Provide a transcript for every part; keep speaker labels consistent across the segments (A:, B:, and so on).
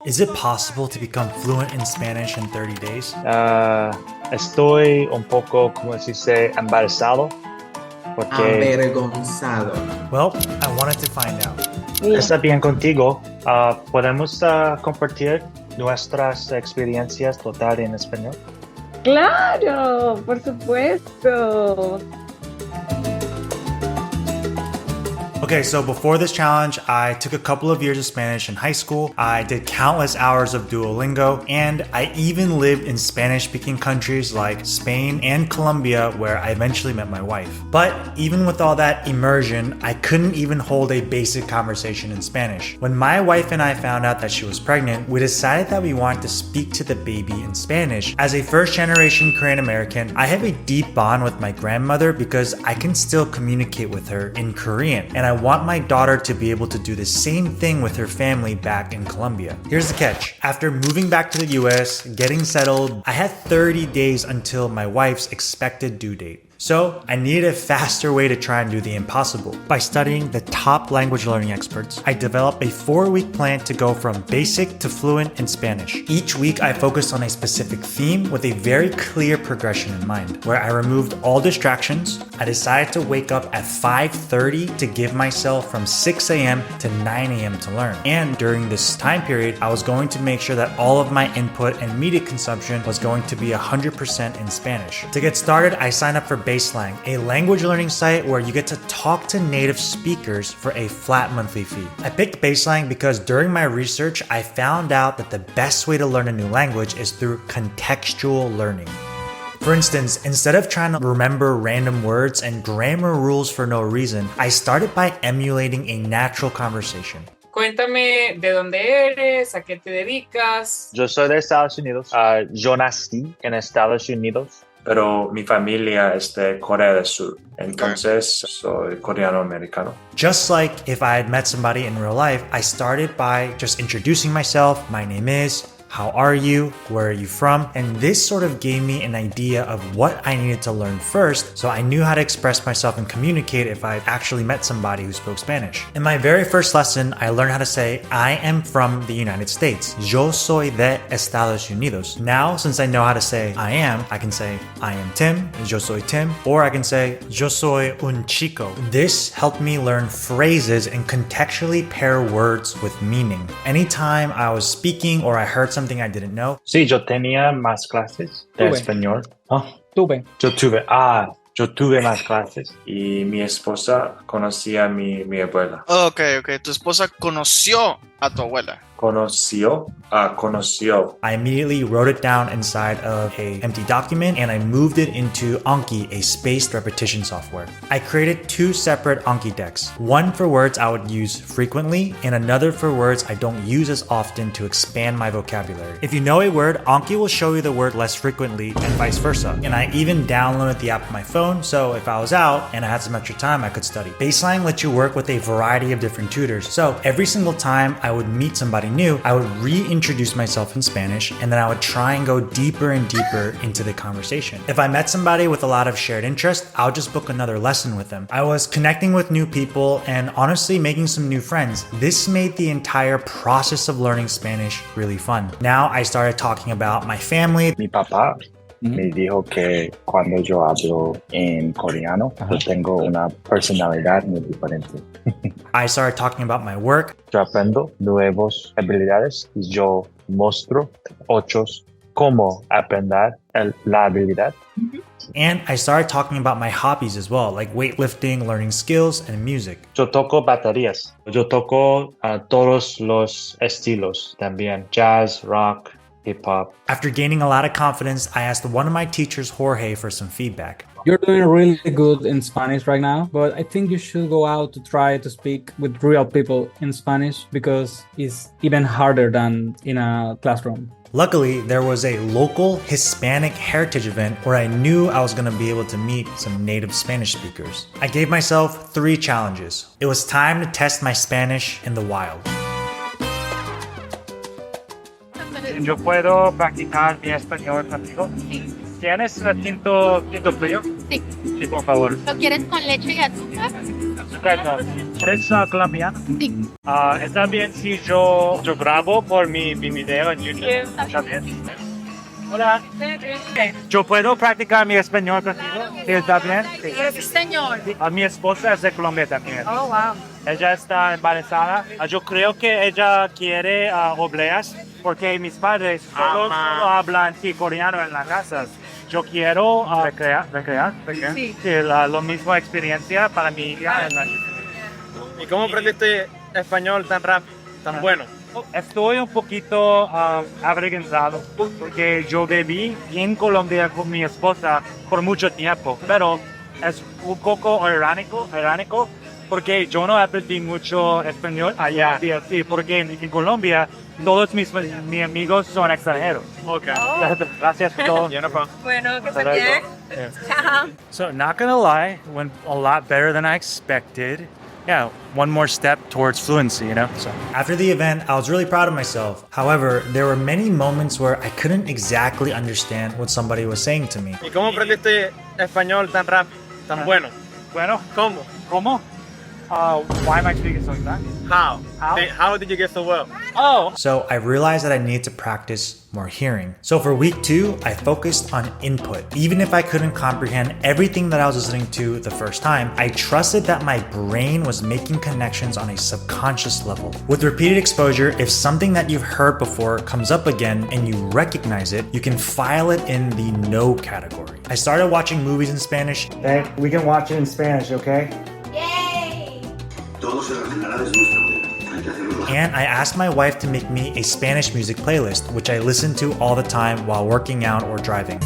A: Is it possible to become fluent in Spanish in 30 days?
B: Estoy un poco, como se dice, embarazado. Porque
C: Avergonzado.
A: Well, I wanted to find out.
B: está bien contigo. ¿Podemos compartir nuestras experiencias total en español?
D: Claro, por supuesto.
A: Okay, so before this challenge, I took a couple of years of Spanish in high school. I did countless hours of Duolingo, and I even lived in Spanish-speaking countries like Spain and Colombia, where I eventually met my wife. But even with all that immersion, I couldn't even hold a basic conversation in Spanish. When my wife and I found out that she was pregnant, we decided that we wanted to speak to the baby in Spanish. As a first-generation Korean American, I have a deep bond with my grandmother because I can still communicate with her in Korean, and I want my daughter to be able to do the same thing with her family back in Colombia. Here's the catch. After moving back to the US, getting settled, I had 30 days until my wife's expected due date. So I needed a faster way to try and do the impossible. By studying the top language learning experts, I developed a 4-week plan to go from basic to fluent in Spanish. Each week I focused on a specific theme with a very clear progression in mind, where I removed all distractions. I decided to wake up at 5:30 to give myself from 6 a.m. to 9 a.m. to learn. And during this time period, I was going to make sure that all of my input and media consumption was going to be 100% in Spanish. To get started, I signed up for BaseLang, a language learning site where you get to talk to native speakers for a flat monthly fee. I picked BaseLang because during my research, I found out that the best way to learn a new language is through contextual learning. For instance, instead of trying to remember random words and grammar rules for no reason, I started by emulating a natural conversation.
E: Cuéntame de dónde eres, a qué te dedicas.
B: Yo soy de Estados Unidos. Yo nací en Estados Unidos, pero mi familia es de Corea del Sur. Entonces, soy coreano-americano.
A: Just like if I had met somebody in real life, I started by just introducing myself. My name is, how are you, where are you from? And this sort of gave me an idea of what I needed to learn first, so I knew how to express myself and communicate if I actually met somebody who spoke Spanish. In my very first lesson, I learned how to say, I am from the United States. Yo soy de Estados Unidos. Now, since I know how to say I can say, I am Tim, yo soy Tim, or I can say, yo soy un chico. This helped me learn phrases and contextually pair words with meaning. Anytime I was speaking or I heard something I didn't know.
B: Sí, yo tenía más clases de español.
C: Tuve.
B: Yo tuve más clases y mi esposa conocía a mi abuela.
F: Ok. Tu esposa conoció a tu abuela.
B: Conoció.
A: I immediately wrote it down inside of an empty document and I moved it into ANKI, a spaced repetition software. I created 2 separate ANKI decks, one for words I would use frequently and another for words I don't use as often to expand my vocabulary. If you know a word, ANKI will show you the word less frequently and vice versa. And I even downloaded the app on my phone, so if I was out and I had some extra time, I could study. BaseLang lets you work with a variety of different tutors, so every single time I would meet somebody new, I would reintroduce myself in Spanish and then I would try and go deeper and deeper into the conversation. If I met somebody with a lot of shared interest, I'll just book another lesson with them. I was connecting with new people and honestly making some new friends. This made the entire process of learning Spanish really fun. Now I started talking about my family.
B: Mi papá me dijo que cuando yo hablo en coreano, yo tengo una personalidad muy diferente.
A: I started talking about my work.
B: Yo aprendo nuevas habilidades y yo muestro otros cómo aprender la habilidad.
A: And I started talking about my hobbies as well, like weightlifting, learning skills, and music.
B: Yo toco baterías. Yo toco todos los estilos también, jazz, rock, hip-hop.
A: After gaining a lot of confidence, I asked one of my teachers, Jorge, for some feedback.
C: You're doing really good in Spanish right now, but I think you should go out to try to speak with real people in Spanish because it's even harder than in a classroom.
A: Luckily, there was a local Hispanic heritage event where I knew I was going to be able to meet some native Spanish speakers. I gave myself 3 challenges. It was time to test my Spanish in the wild.
B: Yo puedo practicar mi español contigo.
G: Sí.
B: ¿Tienes tinto frío?
G: Sí.
B: Sí, por favor.
G: ¿Lo quieres con leche y azúcar? Perfecto. ¿Eres colombiano? Sí. ¿Está bien si yo grabo por mi video en YouTube? ¿Está bien? Hola. ¿Yo puedo practicar mi español contigo? ¿Sí, está bien?
E: Sí, señor.
G: Mi esposa es de Colombia también.
E: Oh, wow.
G: Ella está embarazada. Yo creo que ella quiere obleas porque mis padres todos hablan coreano en la casa. Yo quiero recrear.
E: Sí.
G: Sí, la misma experiencia para mi hija.
H: ¿Y cómo aprendiste español tan rápido, tan bueno?
G: Estoy un poquito avergonzado porque yo viví en Colombia con mi esposa por mucho tiempo, pero es un poco irónico porque yo no aprendí mucho español allá. Sí, porque en Colombia todos mis amigos son extranjeros.
H: Okay.
G: Gracias por todo.
E: Bueno, que se bien. Chao.
A: So, not gonna lie, went a lot better than I expected. Yeah, one more step towards fluency, you know? So after the event, I was really proud of myself. However, there were many moments where I couldn't exactly understand what somebody was saying to me.
H: ¿Y cómo aprendiste español tan rápido, tan bueno?
G: Bueno,
H: ¿Cómo?
G: ¿cómo? Why am I speaking so fast?
H: How?
G: How?
H: How did you get so well?
G: Oh!
A: So I realized that I needed to practice more hearing. So for week 2, I focused on input. Even if I couldn't comprehend everything that I was listening to the first time, I trusted that my brain was making connections on a subconscious level. With repeated exposure, if something that you've heard before comes up again and you recognize it, you can file it in the no category. I started watching movies in Spanish.
B: Okay, we can watch it in Spanish, okay?
I: Todo se relacionará desde nuestra vida. Hay que hacerlo.
A: And I asked my wife to make me a Spanish music playlist, which I listen to all the time while working out or driving.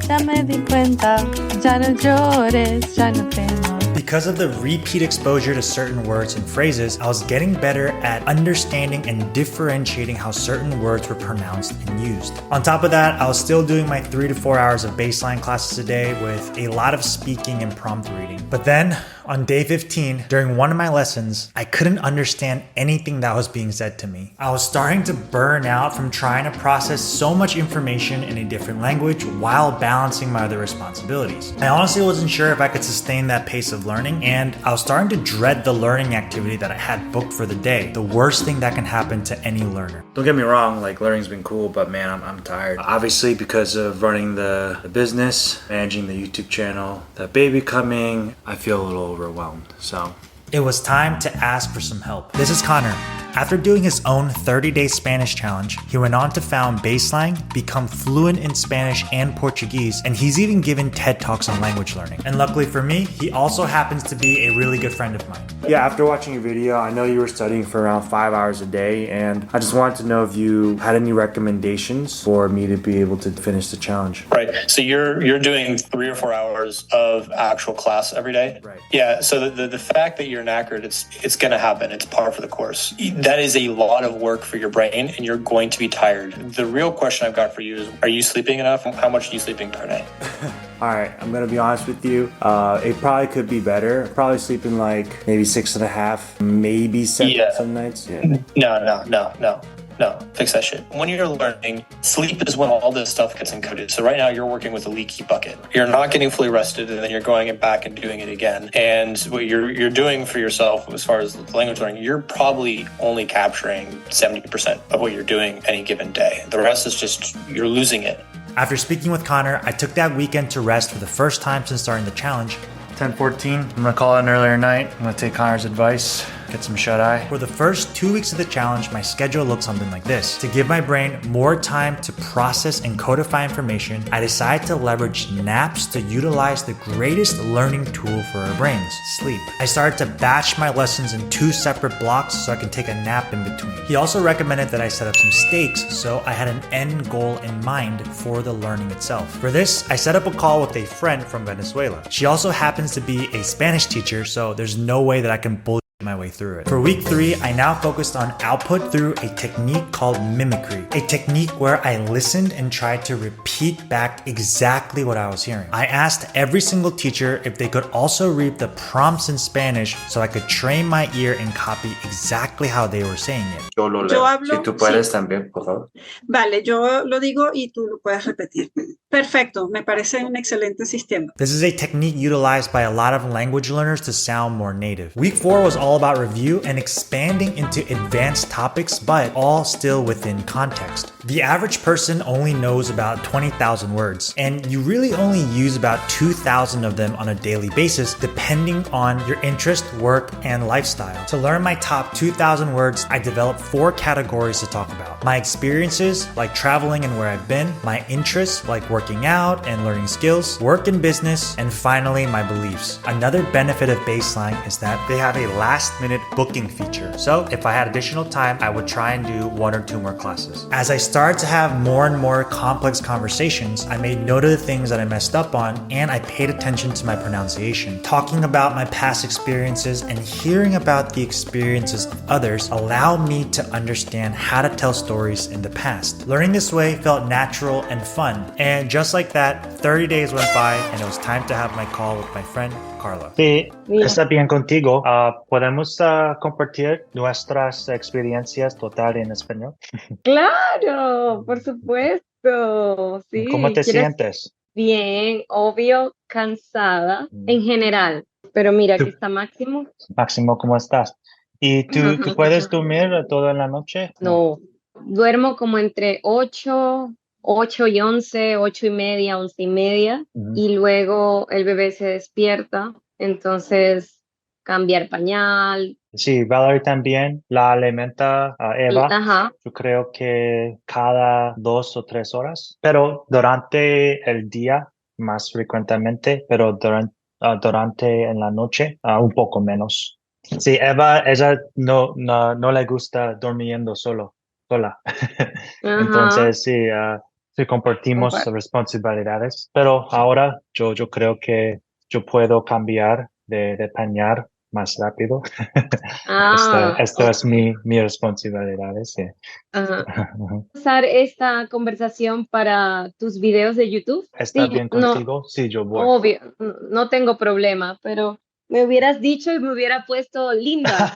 J: Ya me di cuenta, ya no llores, ya no temas.
A: Because of the repeat exposure to certain words and phrases, I was getting better at understanding and differentiating how certain words were pronounced and used. On top of that, I was still doing my 3 to 4 hours of BaseLang classes a day with a lot of speaking and prompt reading. But then, on day 15, during one of my lessons, I couldn't understand anything that was being said to me. I was starting to burn out from trying to process so much information in a different language while balancing my other responsibilities. I honestly wasn't sure if I could sustain that pace of learning, and I was starting to dread the learning activity that I had booked for the day, the worst thing that can happen to any learner.
B: Don't get me wrong, like learning's been cool, but man, I'm tired. Obviously, because of running the business, managing the YouTube channel, that baby coming, I feel a little overwhelmed. So
A: it was time to ask for some help. This is Connor. After doing his own 30-day Spanish challenge, he went on to found BaseLang, become fluent in Spanish and Portuguese, and he's even given TED Talks on language learning. And luckily for me, he also happens to be a really good friend of mine.
B: yeah, after watching your video, I know you were studying for around 5 hours a day, and I just wanted to know if you had any recommendations for me to be able to finish the challenge.
K: Right. So you're doing 3 or 4 hours of actual class every day.
B: Right.
K: Yeah. So the fact that you're knackered, it's going to happen. It's par for the course. That is a lot of work for your brain, and you're going to be tired. The real question I've got for you is: are you sleeping enough? How much are you sleeping per night?
B: All right, I'm gonna be honest with you. It probably could be better. Probably sleeping like maybe 6.5, maybe 7 some nights. Yeah.
K: No, fix that shit. When you're learning, sleep is when all this stuff gets encoded. So right now you're working with a leaky bucket. You're not getting fully rested, and then you're going back and doing it again. And what you're doing for yourself as far as language learning, you're probably only capturing 70% of what you're doing any given day. The rest is just, you're losing it.
A: After speaking with Connor, I took that weekend to rest for the first time since starting the challenge.
B: 10:14. I'm gonna call it an earlier night. I'm gonna take Connor's advice, get some shut-eye.
A: For the first 2 weeks of the challenge, my schedule looked something like this. To give my brain more time to process and codify information, I decided to leverage naps to utilize the greatest learning tool for our brains, sleep. I started to batch my lessons in 2 separate blocks so I can take a nap in between. He also recommended that I set up some stakes so I had an end goal in mind for the learning itself. For this, I set up a call with a friend from Venezuela. She also happens to be a Spanish teacher, so there's no way that I can bully my way through it. For week 3, I now focused on output through a technique called Mimicry, a technique where I listened and tried to repeat back exactly what I was hearing. I asked every single teacher if they could also read the prompts in Spanish so I could train my ear and copy exactly how they were saying it.
B: Yo lo leo.
L: Yo hablo,
B: Si tú puedes
L: sí.
B: también, por favor.
L: Vale, yo lo digo y tú lo puedes repetir. Perfecto, me parece un excelente sistema.
A: This is a technique utilized by a lot of language learners to sound more native. Week 4 was all about review and expanding into advanced topics, but all still within context. The average person only knows about 20,000 words, and you really only use about 2,000 of them on a daily basis, depending on your interest, work, and lifestyle. To learn my top 2,000 words, I developed 4 categories to talk about. My experiences, like traveling and where I've been, my interests, like working out and learning skills, work and business, and finally, my beliefs. Another benefit of BaseLang is that they have a last-minute booking feature. So if I had additional time, I would try and do 1 or 2 more classes. As I started to have more and more complex conversations, I made note of the things that I messed up on, and I paid attention to my pronunciation. Talking about my past experiences and hearing about the experiences of others allowed me to understand how to tell stories in the past. Learning this way felt natural and fun. And just like that, 30 days went by and it was time to have my call with my friend Carla.
G: Sí, está bien contigo. ¿Podemos compartir nuestras experiencias total en español?
D: Claro, por supuesto. Sí.
G: ¿Cómo te sientes?
D: Bien, obvio, cansada en general. Pero mira, aquí está Máximo.
G: Máximo, ¿cómo estás? ¿Y tú puedes dormir toda la noche?
D: No, duermo como entre 8 y 11, 8 y media, 11 y media, y luego el bebé se despierta, entonces cambiar pañal.
G: Sí, Valerie también la alimenta a Eva.
D: Ajá.
G: Yo creo que cada 2 o 3 horas, pero durante el día más frecuentemente, pero durante en la noche un poco menos. Sí, Eva, ella no le gusta durmiendo sola. Entonces sí compartimos responsabilidades, pero ahora yo creo que yo puedo cambiar de pañal más rápido. Esto es mi responsabilidad. Sí.
D: Usar esta conversación para tus videos de YouTube.
G: ¿Está bien contigo? Sí, yo voy.
D: Obvio, no tengo problema, pero me hubieras dicho y me hubiera puesto linda.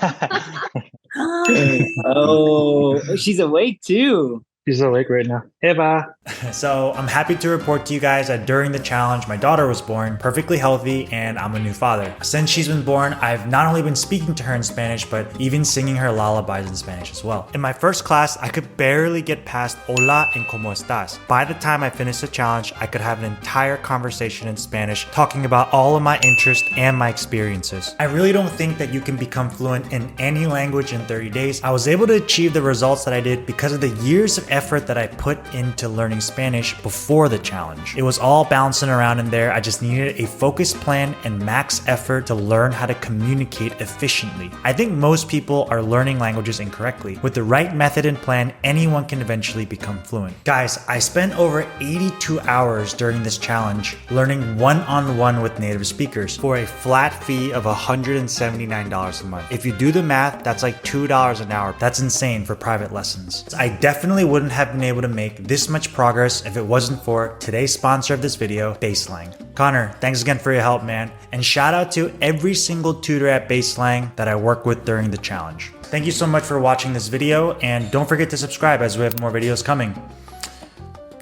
M: Oh, she's awake too.
G: She's awake right now. Eva.
A: So I'm happy to report to you guys that during the challenge, my daughter was born perfectly healthy and I'm a new father. Since she's been born, I've not only been speaking to her in Spanish, but even singing her lullabies in Spanish as well. In my first class, I could barely get past hola and cómo estás. By the time I finished the challenge, I could have an entire conversation in Spanish talking about all of my interests and my experiences. I really don't think that you can become fluent in any language in 30 days. I was able to achieve the results that I did because of the years of effort that I put into learning Spanish before the challenge. It was all bouncing around in there. I just needed a focused plan and max effort to learn how to communicate efficiently. I think most people are learning languages incorrectly. With the right method and plan, anyone can eventually become fluent. Guys, I spent over 82 hours during this challenge learning one-on-one with native speakers for a flat fee of $179 a month. If you do the math, that's like $2 an hour. That's insane for private lessons. I definitely wouldn't have been able to make this much progress if it wasn't for today's sponsor of this video, BaseLang. Connor, thanks again for your help, man. And shout out to every single tutor at BaseLang that I worked with during the challenge. Thank you so much for watching this video, and don't forget to subscribe as we have more videos coming.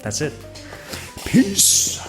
A: That's it. Peace.